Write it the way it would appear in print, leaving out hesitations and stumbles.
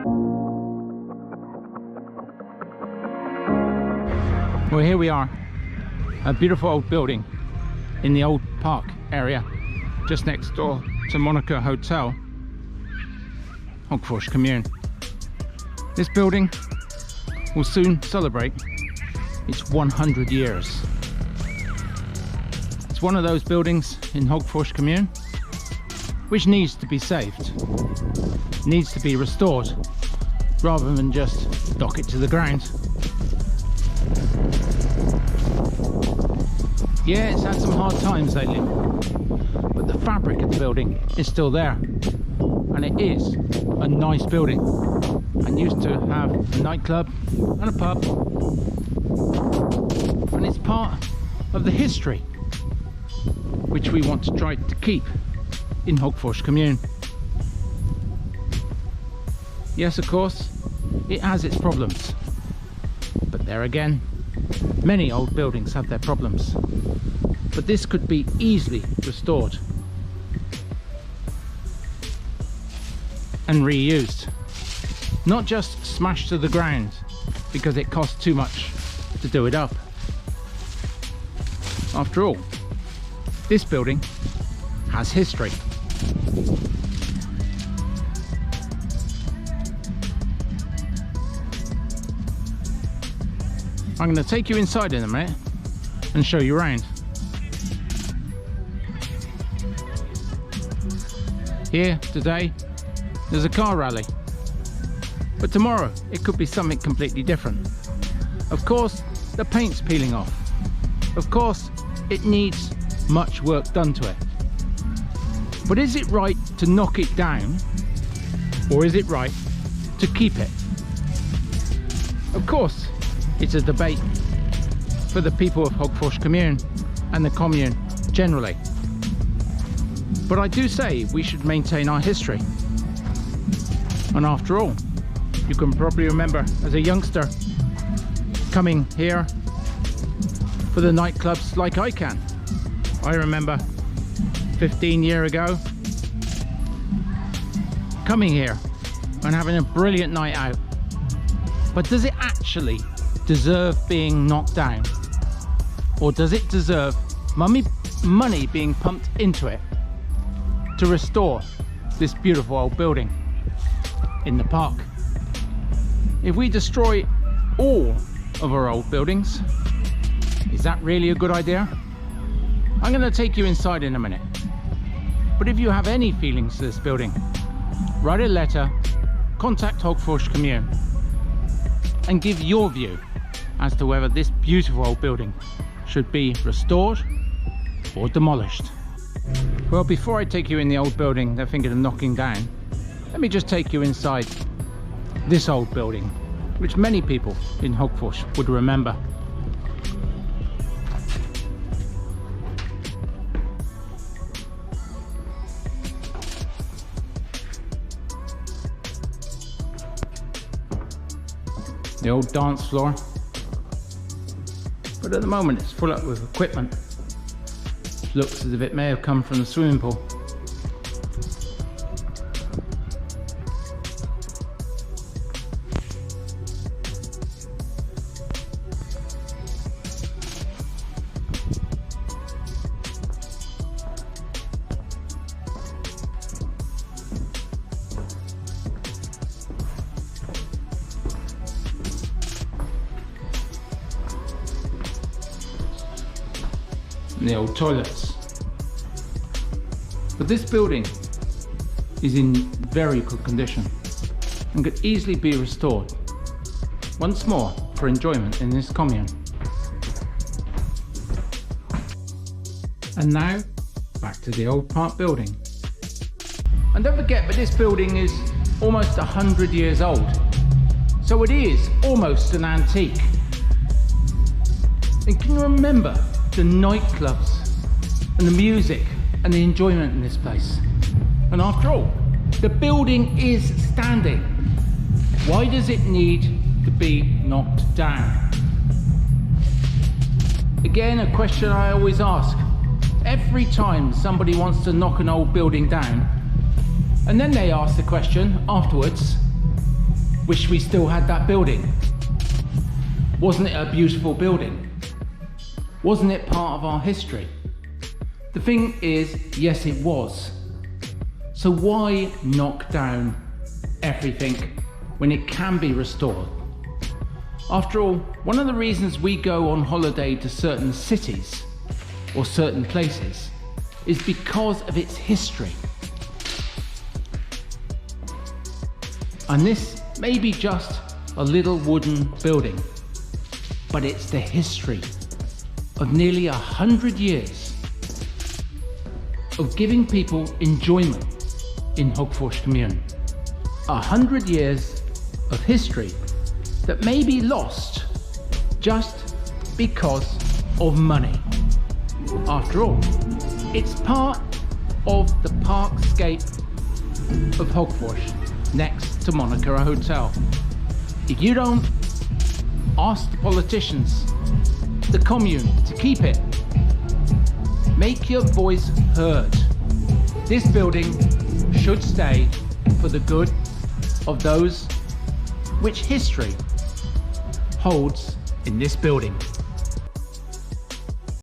Well, here we are, a beautiful old building in the old park area, just next door to Monaco Hotel, Hagfors Kommun. This building will soon celebrate its 100 years. It's one of those buildings in Hagfors Kommun which needs to be saved, needs to be restored, rather than just knock it to the ground. Yeah, it's had some hard times lately, but the fabric of the building is still there, and it is a nice building, and used to have a nightclub and a pub, and it's part of the history which we want to try to keep in Hagfors Kommun. Yes, of course, it has its problems, but there again, many old buildings have their problems, but this could be easily restored and reused, not just smashed to the ground because it costs too much to do it up. After all, this building has history. I'm going to take you inside in a minute and show you around. Here today there's a car rally, but tomorrow it could be something completely different. Of course, the paint's peeling off. Of course, it needs much work done to it. But is it right to knock it down, or is it right to keep it? Of course, it's a debate for the people of Hagfors Kommun and the commune generally. But I do say we should maintain our history. And after all, you can probably remember as a youngster coming here for the nightclubs like I can. I remember 15 years ago coming here and having a brilliant night out. But does it actually deserve being knocked down? Or does it deserve money being pumped into it to restore this beautiful old building in the park? If we destroy all of our old buildings, is that really a good idea? I'm going to take you inside in a minute, but if you have any feelings to this building, write a letter, contact Hagfors Kommun and give your view as to whether this beautiful old building should be restored or demolished. Well, before I take you in the old building they're thinking of knocking down, let me just take you inside this old building, which many people in Hagfors would remember. The old dance floor, but at the moment it's full up with equipment. Looks as if it may have come from the swimming pool. And the old toilets. But this building is in very good condition and could easily be restored once more for enjoyment in this commune. And now back to the old park building. And don't forget that this building is almost 100 years old, so it is almost an antique. And can you remember the nightclubs and the music and the enjoyment in this place? And after all, the building is standing. Why does it need to be knocked down? Again, a question I always ask every time somebody wants to knock an old building down, and then they ask the question afterwards, wish we still had that building. Wasn't it a beautiful building? Wasn't it part of our history? The thing is, yes it was. So why knock down everything when it can be restored? After all, one of the reasons we go on holiday to certain cities or certain places is because of its history. And this may be just a little wooden building, but it's the history of nearly 100 years of giving people enjoyment in Hagfors Kommun. 100 years of history that may be lost just because of money. After all, it's part of the parkscape of Hagfors next to Monaco Hotel. If you don't ask the politicians, the Kommun, to keep it, make your voice heard. This building should stay for the good of those which history holds in this building.